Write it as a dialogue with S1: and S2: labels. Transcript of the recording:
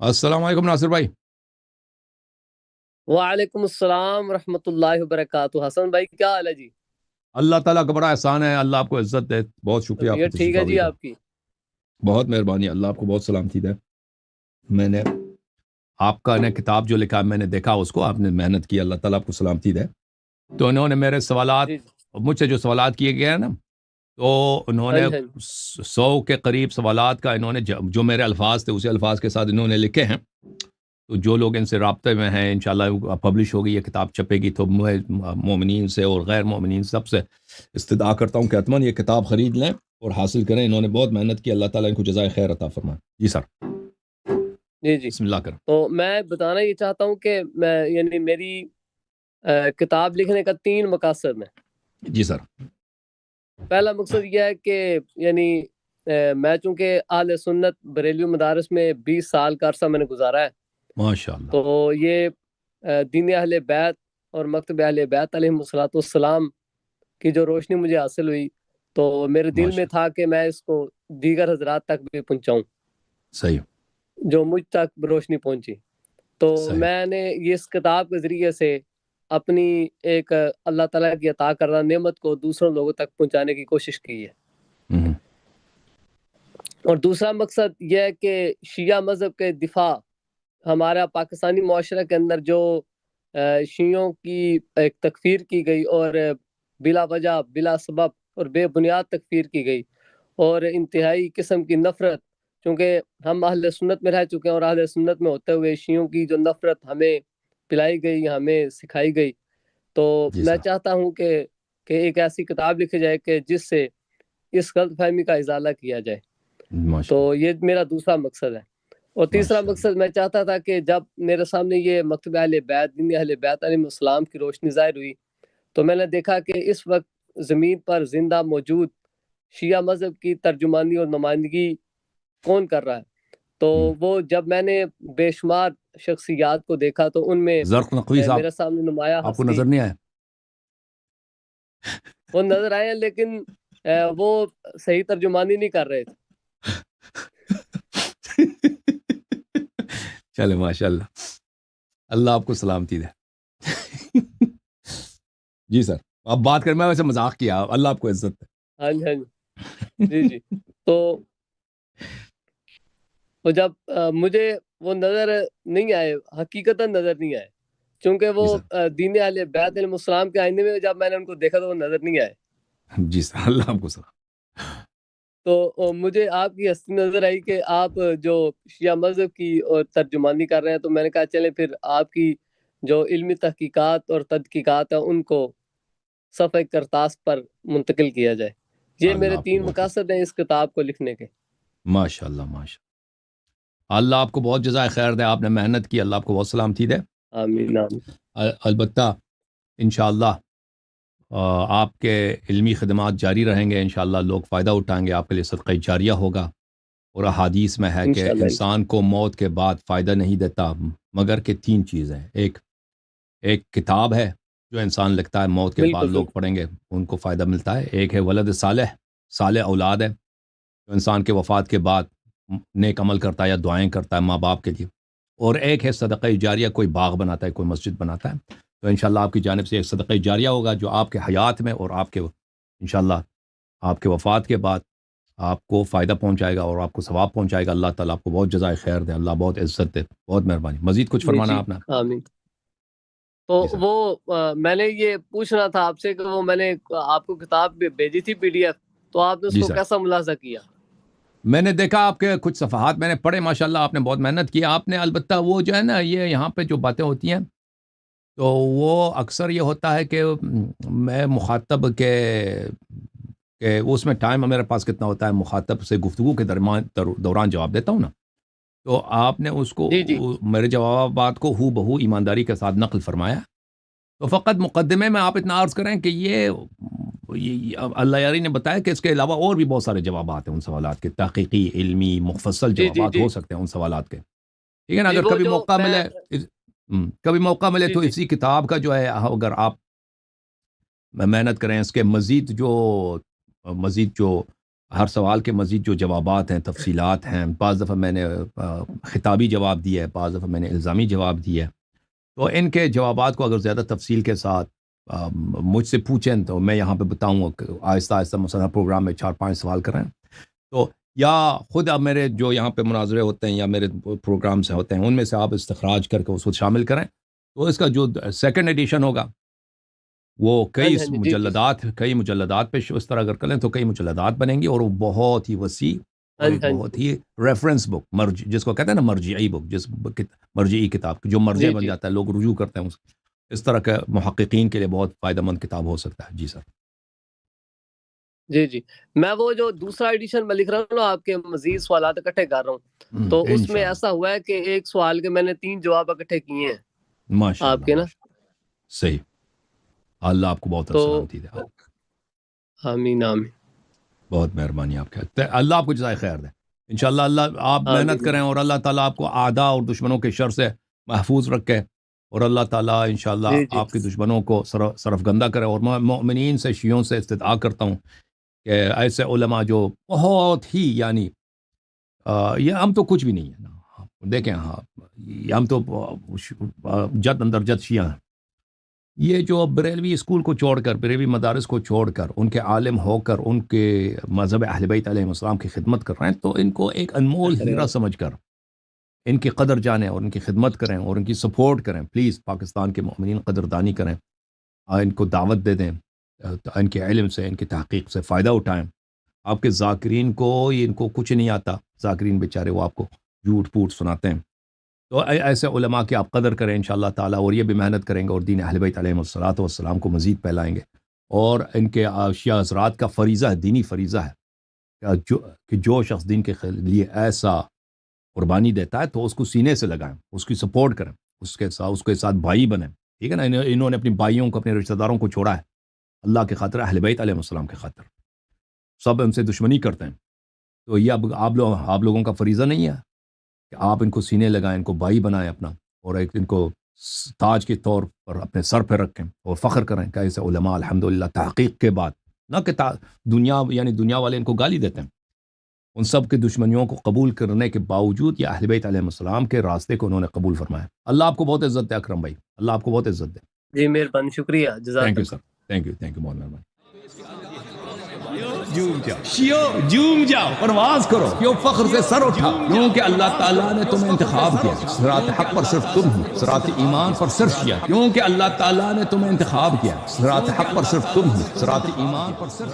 S1: السلام علیکم ناصر بھائی.
S2: وعلیکم السلام ورحمۃ اللہ وبرکاتہ. حسن بھائی کیا حال ہے جی؟
S1: اللہ تعالیٰ کا بڑا احسان ہے, اللہ آپ کو عزت دے. بہت شکریہ آپ کی
S2: طبیعت ٹھیک
S1: تشریف
S2: ہے
S1: آوری
S2: جی
S1: کا.
S2: آپ کی؟
S1: بہت مہربانی, اللہ آپ کو بہت سلامتی دے. میں نے آپ کا نے کتاب جو لکھا میں نے دیکھا اس کو, آپ نے محنت کی, اللہ تعالیٰ آپ کو سلامتی دے. تو انہوں نے میرے سوالات,
S2: جی جی.
S1: مجھ سے جو سوالات کیے گئے ہیں نا, تو انہوں
S2: ہاں
S1: نے
S2: جی ہاں جی
S1: 100 کے قریب سوالات کا انہوں نے جو میرے الفاظ تھے اسی الفاظ کے ساتھ انہوں نے لکھے ہیں. تو جو لوگ ان سے رابطے میں ہیں, انشاءاللہ پبلش ہوگی, یہ کتاب چھپے گی, تو میں مومنین سے اور غیر مومنین سب سے استدعا کرتا ہوں کہ اتمن یہ کتاب خرید لیں اور حاصل کریں. انہوں نے بہت محنت کی, اللہ تعالیٰ ان کو جزائے خیر عطا فرمائے. جی سر,
S2: جی جی.
S1: بسم اللہ کریں.
S2: تو میں بتانا یہ چاہتا ہوں کہ میں یعنی میری کتاب لکھنے کا 3 مقاصد ہیں.
S1: جی سر.
S2: پہلا مقصد یہ ہے کہ یعنی میں چونکہ اہل سنت بریلوی مدارس میں 20 سال کا عرصہ میں نے گزارا ہے,
S1: ماشاء اللہ.
S2: تو یہ دین اہل بیت اور مکتب اہل بیت علیہ الصلوۃ والسلام کی جو روشنی مجھے حاصل ہوئی, تو میرے دل میں
S1: ماشاء
S2: تھا کہ میں اس کو دیگر حضرات تک بھی پہنچاؤں
S1: صحیح
S2: جو مجھ تک روشنی پہنچی. تو
S1: صحیح.
S2: میں نے یہ اس کتاب کے ذریعے سے اپنی ایک اللہ تعالیٰ کی عطا کردہ نعمت کو دوسروں لوگوں تک پہنچانے کی کوشش کی ہے.
S1: ہوں.
S2: اور دوسرا مقصد یہ ہے کہ شیعہ مذہب کے دفاع, ہمارا پاکستانی معاشرہ کے اندر جو شیعوں کی ایک تکفیر کی گئی اور بلا وجہ بلا سبب اور بے بنیاد تکفیر کی گئی, اور انتہائی قسم کی نفرت, چونکہ ہم اہل سنت میں رہ چکے ہیں اور اہل سنت میں ہوتے ہوئے شیعوں کی جو نفرت ہمیں پلائی گئی, ہمیں سکھائی گئی, تو
S1: جی
S2: میں
S1: سر.
S2: چاہتا ہوں کہ ایک ایسی کتاب لکھی جائے کہ جس سے اس غلط فہمی کا ازالہ کیا جائے.
S1: ماشاء
S2: تو
S1: اللہ.
S2: یہ میرا دوسرا مقصد ہے. اور تیسرا
S1: ماشاء اللہ.
S2: مقصد میں چاہتا تھا کہ جب میرے سامنے یہ مکتب اہل بیت, دین اہل بیت علیہ السلام کی روشنی ظاہر ہوئی, تو میں نے دیکھا کہ اس وقت زمین پر زندہ موجود شیعہ مذہب کی ترجمانی اور نمائندگی کون کر رہا ہے. تو وہ جب میں نے بے شمار شخصیات کو دیکھا تو ان میں
S1: زرق نقوی صاحب,
S2: میرے سامنے نمایاں
S1: آپ کو
S2: ہستی
S1: نظر نہیں آیا؟
S2: وہ نظر آئے ہیں, لیکن وہ صحیح ترجمانی نہیں کر رہے تھے.
S1: چلے ماشاء اللہ, اللہ آپ کو سلامتی دے. جی سر, آپ بات کریں, میں ویسے مذاق کیا, اللہ آپ کو عزت دے.
S2: ہاں جی ہاں جی. جی جی. تو جب مجھے وہ نظر نہیں آئے, حقیقتاً نظر نہیں آئے, چونکہ
S1: جی
S2: وہ
S1: سر.
S2: دین اہل بیت علیہ السلام کے آئینے میں جب میں نے ان کو دیکھا تو وہ نظر نہیں آئے.
S1: جی سر, اللہ آپ کو سلام.
S2: تو مجھے آپ کی ہستی نظر آئی کہ آپ جو شیعہ مذہب کی اور ترجمانی کر رہے ہیں, تو میں نے کہا چلیں پھر آپ کی جو علمی تحقیقات اور تحقیقات ہیں ان کو صفحہ کرتاس پر منتقل کیا جائے. یہ
S1: اللہ
S2: میرے
S1: آپ کو
S2: 3
S1: بہت عزت.
S2: مقاصد ہیں اس کتاب کو لکھنے کے.
S1: ماشاء اللہ ماشاء اللہ, اللہ آپ کو بہت جزائے خیر دے, آپ نے محنت کی, اللہ آپ کو بہت سلامتی دے.
S2: آمین آمین.
S1: البتہ انشاءاللہ آپ کے علمی خدمات جاری رہیں گے, انشاءاللہ لوگ فائدہ اٹھائیں گے, آپ کے لیے صدقہ جاریہ ہوگا. اور احادیث میں ہے کہ
S2: انشاءاللہ.
S1: انسان کو موت کے بعد فائدہ نہیں دیتا مگر کہ 3 چیزیں. ایک کتاب ہے جو انسان لکھتا ہے, موت کے بعد
S2: بالکل
S1: لوگ
S2: بالکل.
S1: پڑھیں گے, ان کو فائدہ ملتا ہے. ایک ہے ولد صالح, صالح اولاد ہے جو انسان کے وفات کے بعد نیک عمل کرتا ہے یا دعائیں کرتا ہے ماں باپ کے لیے. اور ایک ہے صدقہ جاریہ, کوئی باغ بناتا ہے, کوئی مسجد بناتا ہے. تو انشاءاللہ آپ کی جانب سے ایک صدقہ جاریہ ہوگا جو آپ کے حیات میں اور آپ کے انشاءاللہ آپ کے وفات کے بعد آپ کو فائدہ پہنچائے گا اور آپ کو ثواب پہنچائے گا. اللہ تعالیٰ آپ کو بہت جزائے خیر دے, اللہ بہت عزت دے, بہت مہربانی. مزید کچھ
S2: جی
S1: فرمانا
S2: جی
S1: آپ نے؟
S2: آمین. تو
S1: جی سر.
S2: وہ میں نے یہ پوچھنا تھا آپ سے کہ وہ میں نے آپ کو کتاب بھیجی تھی PDF, تو آپ نے اس
S1: جی
S2: کو
S1: سر,
S2: کیسا ملاحظہ کیا؟
S1: میں نے دیکھا آپ کے کچھ صفحات میں نے پڑھے, ماشاءاللہ آپ نے بہت محنت کی. آپ نے البتہ وہ جو ہے نا, یہ یہاں پہ جو باتیں ہوتی ہیں تو وہ اکثر یہ ہوتا ہے کہ میں مخاطب کہ اس میں ٹائم میرے پاس کتنا ہوتا ہے, مخاطب سے گفتگو کے دوران جواب دیتا ہوں نا, تو آپ نے اس کو
S2: جی جی
S1: میرے جوابات کو ہو بہو ایمانداری کے ساتھ نقل فرمایا. تو فقط مقدمے میں آپ اتنا عرض کریں کہ یہ اللہ یاری نے بتایا کہ اس کے علاوہ اور بھی بہت سارے جوابات ہیں ان سوالات کے, تحقیقی علمی مفصل
S2: جی جی
S1: جوابات
S2: جی
S1: ہو سکتے ہیں ان سوالات کے. ٹھیک ہے نا,
S2: جی.
S1: اگر
S2: وہ
S1: کبھی
S2: جو
S1: موقع
S2: میں
S1: ملے کبھی موقع ملے
S2: جی
S1: تو
S2: جی
S1: اسی کتاب کا جو ہے اگر آپ محنت کریں, اس کے مزید جو ہر سوال کے مزید جو جوابات ہیں، تفصیلات ہیں، بعض دفعہ میں نے خطابی جواب دیا ہے، بعض دفعہ میں نے الزامی جواب دیا ہے، تو ان کے جوابات کو اگر زیادہ تفصیل کے ساتھ مجھ سے پوچھیں تو میں یہاں پہ بتاؤں کہ آہستہ آہستہ مثلا پروگرام میں 4-5 سوال کریں، تو یا خود اب میرے جو یہاں پہ مناظرے ہوتے ہیں یا میرے پروگرامس ہوتے ہیں ان میں سے آپ استخراج کر کے اس کو شامل کریں، تو اس کا جو سیکنڈ ایڈیشن ہوگا وہ کئی
S2: ہاں جی،
S1: مجلدات پہ اس طرح اگر کریں تو کئی مجلدات بنیں گی، اور وہ بہت ہی وسیع اور ایک
S2: ہاں
S1: بہت ہی ریفرنس بک، جس کو کہتے ہیں نا مرجعی بک، مرجعی کتاب جو مرجع بن جاتا ہے، لوگ رجوع کرتے ہیں اس طرح کے محققین کے لیے بہت فائدہ مند کتاب ہو سکتا ہے۔ جی سر
S2: جی میں وہ جو دوسرا ایڈیشن میں لکھ رہا ہوں نا، آپ کے مزید سوالات اکٹھے کر رہا ہوں، تو اس میں ایسا ہوا ہے کہ ایک سوال کے میں نے 3 جواب اکٹھے کیے ہیں
S1: ماشاء
S2: آپ کے نا۔
S1: صحیح، اللہ آپ کو بہت سلامتی دے،
S2: آمین آمین،
S1: بہت مہربانی آپ کے، اللہ آپ کو جزائے خیر دے انشاءاللہ۔ اللہ آپ محنت کریں اور اللہ تعالیٰ آپ کو اعداء اور دشمنوں کے شر سے محفوظ رکھے، اور اللہ تعالیٰ انشاءاللہ آپ کے دشمنوں کو سرفگندہ کرے، اور میں مؤمنین سے، شیعوں سے استدعا کرتا ہوں کہ ایسے علماء جو بہت ہی یعنی یہ ہم تو کچھ بھی نہیں ہے نا، دیکھیں ہاں یہ ہم تو جد اندر جد شیعہ ہیں، یہ جو بریلوی اسکول کو چھوڑ کر، بریلوی مدارس کو چھوڑ کر، ان کے عالم ہو کر ان کے مذہب اہل بیت علیہ السلام کی خدمت کر رہے ہیں، تو ان کو ایک انمول ہیرا سمجھ کر ان کی قدر جانیں اور ان کی خدمت کریں اور ان کی سپورٹ کریں۔ پلیز پاکستان کے مومنین قدردانی کریں، ان کو دعوت دے دیں، ان کے علم سے، ان کی تحقیق سے فائدہ اٹھائیں۔ آپ کے ذاکرین کو ان کو کچھ نہیں آتا، ذاکرین بیچارے وہ آپ کو جھوٹ پوٹ سناتے ہیں، تو ایسے علماء کی آپ قدر کریں انشاءاللہ تعالیٰ، اور یہ بھی محنت کریں گے اور دین اہل بیت علیہ السلام کو مزید پھیلائیں گے، اور ان کے شیعہ حضرات کا فریضہ ہے، دینی فریضہ ہے کہ جو شخص دین کے لیے ایسا قربانی دیتا ہے تو اس کو سینے سے لگائیں، اس کی سپورٹ کریں، اس کے ساتھ بھائی بنیں، ٹھیک ہے نا۔ انہوں نے اپنی بھائیوں کو، اپنے رشتہ داروں کو چھوڑا ہے اللہ کے خاطر، اہل بیت علیہ السلام کے خاطر، سب ان سے دشمنی کرتے ہیں، تو یہ اب آپ لوگوں کا فریضہ نہیں ہے کہ آپ ان کو سینے لگائیں، ان کو بھائی بنائیں اپنا، اور ایک ان کو تاج کے طور پر اپنے سر پہ رکھیں اور فخر کریں کہ ایسے علماء الحمدللہ تحقیق کے بعد، نہ کہ دنیا والے ان کو گالی دیتے ہیں، ان سب کے دشمنیوں کو قبول کرنے کے باوجود یہ اہل بیت علیہ السلام کے راستے کو انہوں نے قبول فرمایا۔ اللہ آپ کو بہت عزت دے اکرم بھائی، اللہ آپ کو بہت عزت دے۔
S2: جی مہربانی، شکریہ، جزاک
S1: thank you sir, thank you بہت مہربانی۔ جھوم جاؤ، پرواز کرو، کیوں فخر سے سر اٹھا، کیونکہ اللہ تعالیٰ نے تمہیں انتخاب کیا، صراط حق پر صرف تم ہو، صراط ایمان پر صرف شیعہ، کیونکہ اللہ تعالیٰ نے تمہیں انتخاب کیا، صراط حق پر صرف تم ہو، صراط ایمان پر صرف